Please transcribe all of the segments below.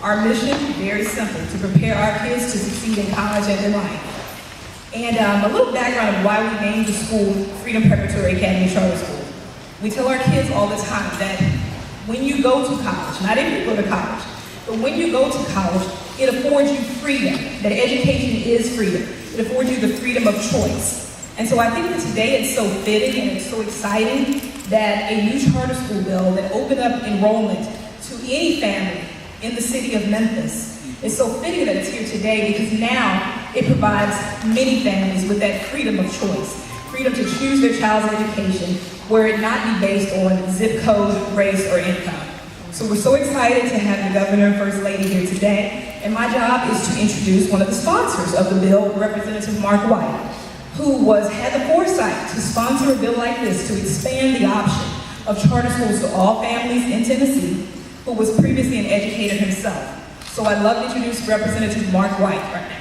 Our mission, very simple, to prepare our kids to succeed in college and in life. And a little background of why we named the school Freedom Preparatory Academy Charter School. We tell our kids all the time that when you go to college, not if you go to college, but when you go to college, it affords you freedom, that education is freedom. It affords you the freedom of choice. And so I think that today it's so fitting and it's so exciting that a new charter school bill that opened up enrollment to any family in the city of Memphis is so fitting that it's here today, because now it provides many families with that freedom of choice, freedom to choose their child's education where it not be based on zip code, race, or income. So we're so excited to have the governor and first lady here today, and my job is to introduce one of the sponsors of the bill, Representative Mark White, who had the foresight to sponsor a bill like this to expand the option of charter schools to all families in Tennessee, who was previously an educator himself. So I'd love to introduce Representative Mark White right now.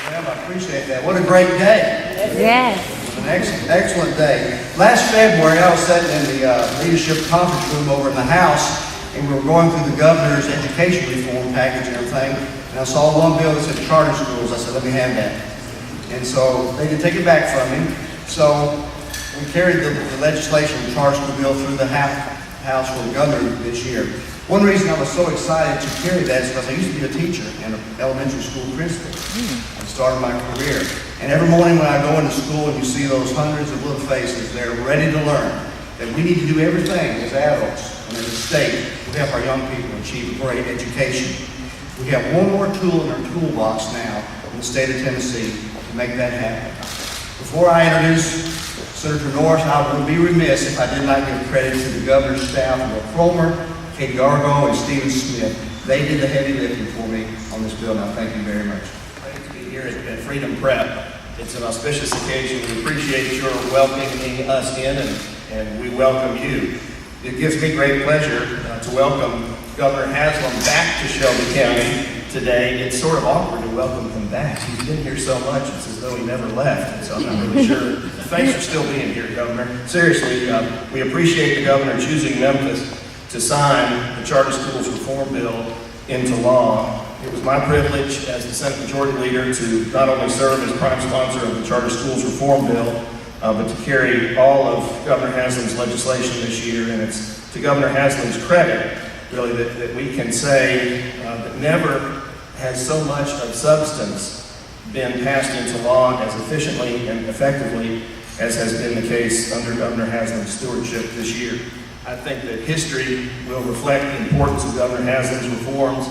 Well, I appreciate that. What a great day. Yes. It was an excellent day. Last February, I was sitting in the leadership conference room over in the House, and we were going through the governor's education reform package and everything, and I saw one bill that said charter schools. I said, let me have that. And so they didn't take it back from him. So we carried the legislation, the charter school bill, through the House for the governor this year. One reason I was so excited to carry that is because I used to be a teacher and an elementary school principal. I started my career. And every morning when I go into school and you see those hundreds of little faces, they're ready to learn that we need to do everything as adults and as a state to help our young people achieve a great education. We have one more tool in our toolbox now in the state of Tennessee to make that happen. Before I introduce Senator Norris, I would be remiss if I did not give credit to the governor's staff, Will Cromer, Kate Gargo, and Stephen Smith. They did the heavy lifting for me on this bill, and I thank you very much. Great to be here at Freedom Prep. It's an auspicious occasion. We appreciate your welcoming us in, and we welcome you. It gives me great pleasure to welcome Governor Haslam back to Shelby County today. It's sort of awkward to welcome him back. He's been here so much, it's as though he never left, and so I'm not really sure. Thanks for still being here, Governor. Seriously, we appreciate the governor choosing Memphis to sign the Charter Schools Reform Bill into law. It was my privilege as the Senate Majority Leader to not only serve as prime sponsor of the Charter Schools Reform Bill, but to carry all of Governor Haslam's legislation this year. And it's to Governor Haslam's credit, really, that we can say that never has so much of substance been passed into law as efficiently and effectively as has been the case under Governor Haslam's stewardship this year. I think that history will reflect the importance of Governor Haslam's reforms,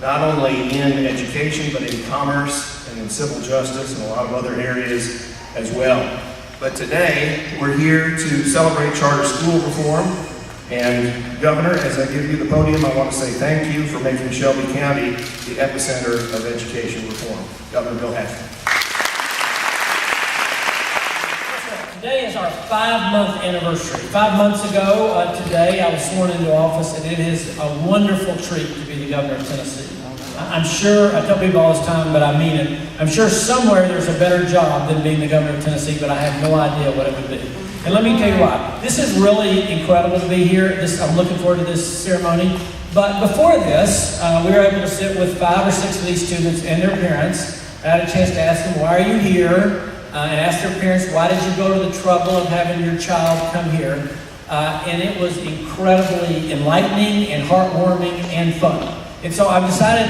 not only in education, but in commerce and in civil justice and a lot of other areas as well. But today, we're here to celebrate charter school reform. And Governor, as I give you the podium, I want to say thank you for making Shelby County the epicenter of education reform. Governor Bill Haslam. Today is our 5-month anniversary. 5 months ago today, I was sworn into office, and it is a wonderful treat to be the governor of Tennessee. I'm sure, I tell people all this time, but I mean it, I'm sure somewhere there's a better job than being the governor of Tennessee, but I have no idea what it would be. And let me tell you why. This is really incredible to be here. I'm looking forward to this ceremony. But before this, we were able to sit with 5 or 6 of these students and their parents. I had a chance to ask them, why are you here? And ask their parents, why did you go to the trouble of having your child come here? And it was incredibly enlightening and heartwarming and fun. And so I've decided,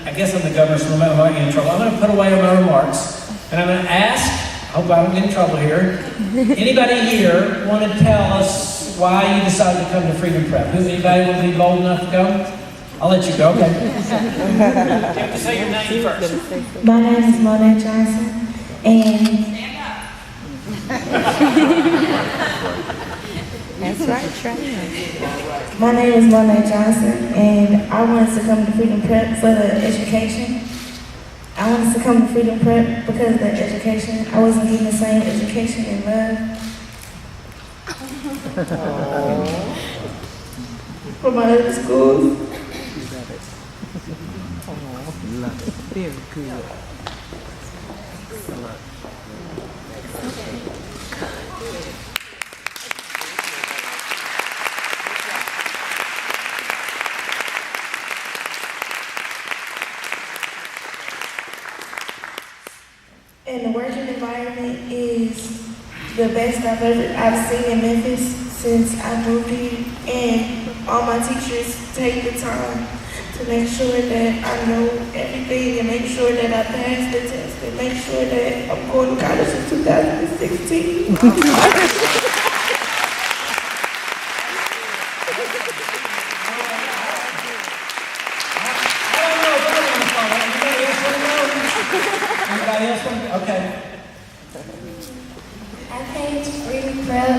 I guess I'm the governor, so I'm not going to get in trouble. I'm going to put away my remarks, and I'm going to ask, I hope I don't get in trouble here, anybody here want to tell us why you decided to come to Freedom Prep? Anybody want to be bold enough to go? I'll let you go, okay. You have to say your name first. My name is Monet Johnson, and That's right. my name is Monet Johnson, and I wanted to come to Freedom Prep for the education. I wanted to come to Freedom Prep because of the education. I wasn't getting the same education and love from my other schools. Very good. and the working environment is the best I've seen in Memphis since I moved here. And all my teachers take the time to make sure that I know everything and make sure that I pass the test and make sure that I'm going to college in 2016. Anybody else want to? Okay. I came to Freedom Prep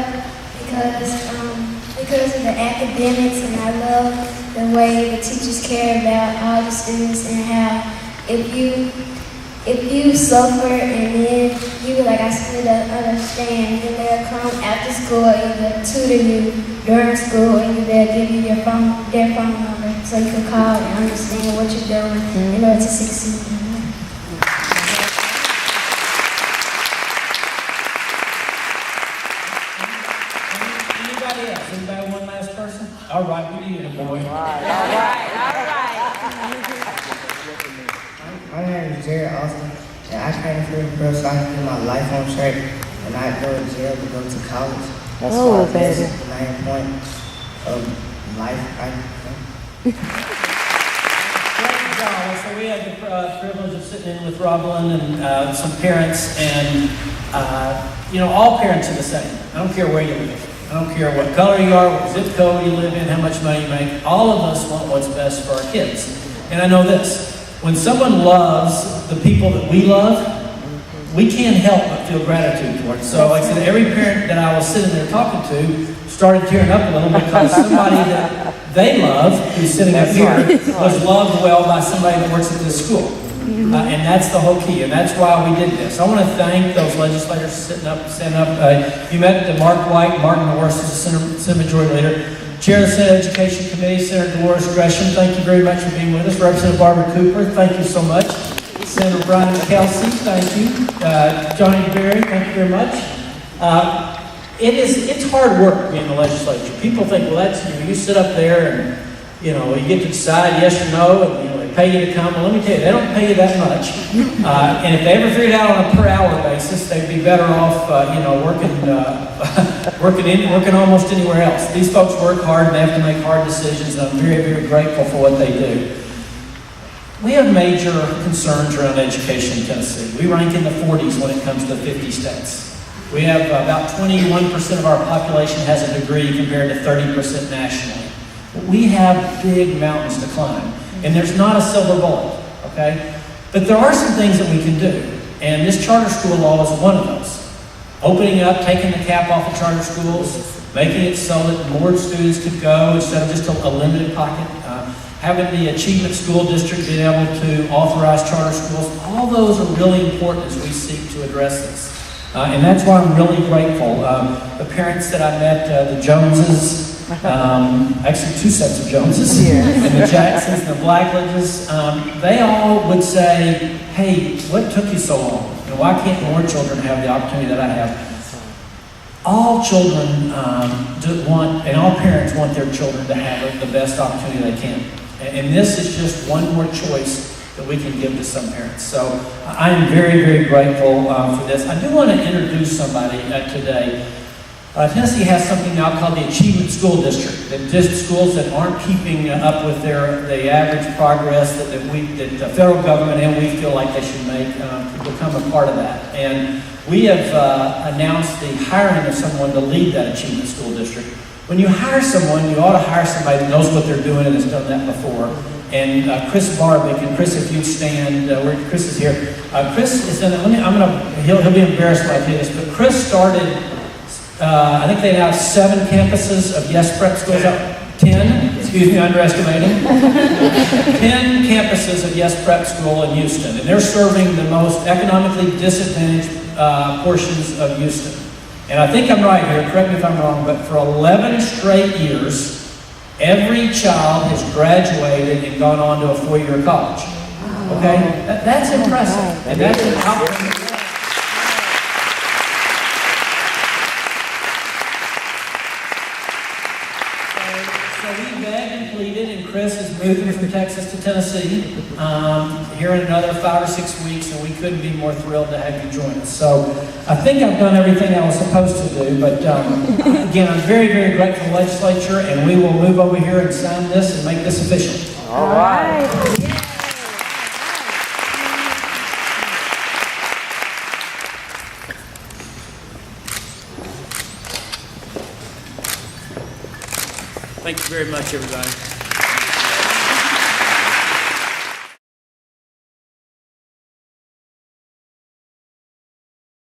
because of the academics, and I love the way the teachers care about all the students and how if you suffer and then you like I still don't understand, then they'll come after school and either tutor you during school and they'll give you their phone number so you can call and understand what you're doing in order to succeed. Anybody else? Anybody, one last person? All right, we need a boy. My name is Jared Austin, and I came to Freedom Prep so I can get my life on track and not go to jail to go to college. That's Oh, that's baby. the main point of life. Great job. So we had the privilege of sitting in with Roblin and some parents, and all parents are the same. I don't care where you live. I don't care what color you are, what zip code you live in, how much money you make. All of us want what's best for our kids. And I know this. When someone loves the people that we love, we can't help but feel gratitude towards. So like I said, every parent that I was sitting there talking to started tearing up a little because somebody that they love, who's sitting up here, was loved well by somebody that works at this school. And that's the whole key, and that's why we did this. I want to thank those legislators standing up. You met Mark White, Martin Norris is the Senate Majority Leader. Chair of the Senate Education Committee, Senator Dolores Gresham, thank you very much for being with us. Representative Barbara Cooper, thank you so much. Senator Brian Kelsey, thank you. Johnny Berry, thank you very much. It's hard work being in the legislature. People think, well, that's, you sit up there and, you get to decide yes or no, and, they pay you to come. Well, let me tell you, they don't pay you that much. And if they ever figured it out on a per hour basis, they'd be better off, working almost anywhere else. These folks work hard and they have to make hard decisions, and I'm very, very grateful for what they do. We have major concerns around education in Tennessee. We rank in the 40s when it comes to 50 states. We have about 21% of our population has a degree compared to 30% nationally. We have big mountains to climb, and there's not a silver bullet, okay? But there are some things that we can do, and this charter school law is one of those. Opening up, taking the cap off of charter schools, making it so that more students could go instead of just a limited pocket, having the Achievement School District being able to authorize charter schools. All those are really important as we seek to address this. And that's why I'm really grateful. The parents that I met, the Joneses, actually two sets of Joneses, and the Jacksons and the Blackledges, they all would say, hey, what took you so long? Why can't more children have the opportunity that I have? All children want, and all parents want their children to have the best opportunity they can. And this is just one more choice that we can give to some parents. So I am very, very grateful for this. I do want to introduce somebody today. Tennessee has something now called the Achievement School District, that just schools that aren't keeping up with the average progress that the federal government and we feel like they should make become a part of that. And we have announced the hiring of someone to lead that Achievement School District. When you hire someone, you ought to hire somebody that knows what they're doing and has done that before. And Chris Barbick, and Chris, if you'd stand, where Chris is here. Chris is in. He'll be embarrassed when I say this, but Chris started. I think they now have 7 campuses of Yes Prep schools. 10. Excuse me, underestimating. 10 campuses of Yes Prep School in Houston, and they're serving the most economically disadvantaged portions of Houston. And I think I'm right here, correct me if I'm wrong, but for 11 straight years, every child has graduated and gone on to a 4-year college. Okay? That's impressive. And that's an outcome. So we begged and pleaded, and Chris is moving from Texas to Tennessee here in another 5 or 6 weeks, and we couldn't be more thrilled to have you join us. So I think I've done everything I was supposed to do, but again, I'm very, very grateful to the legislature, and we will move over here and sign this and make this official. All right. Thank you very much, everybody.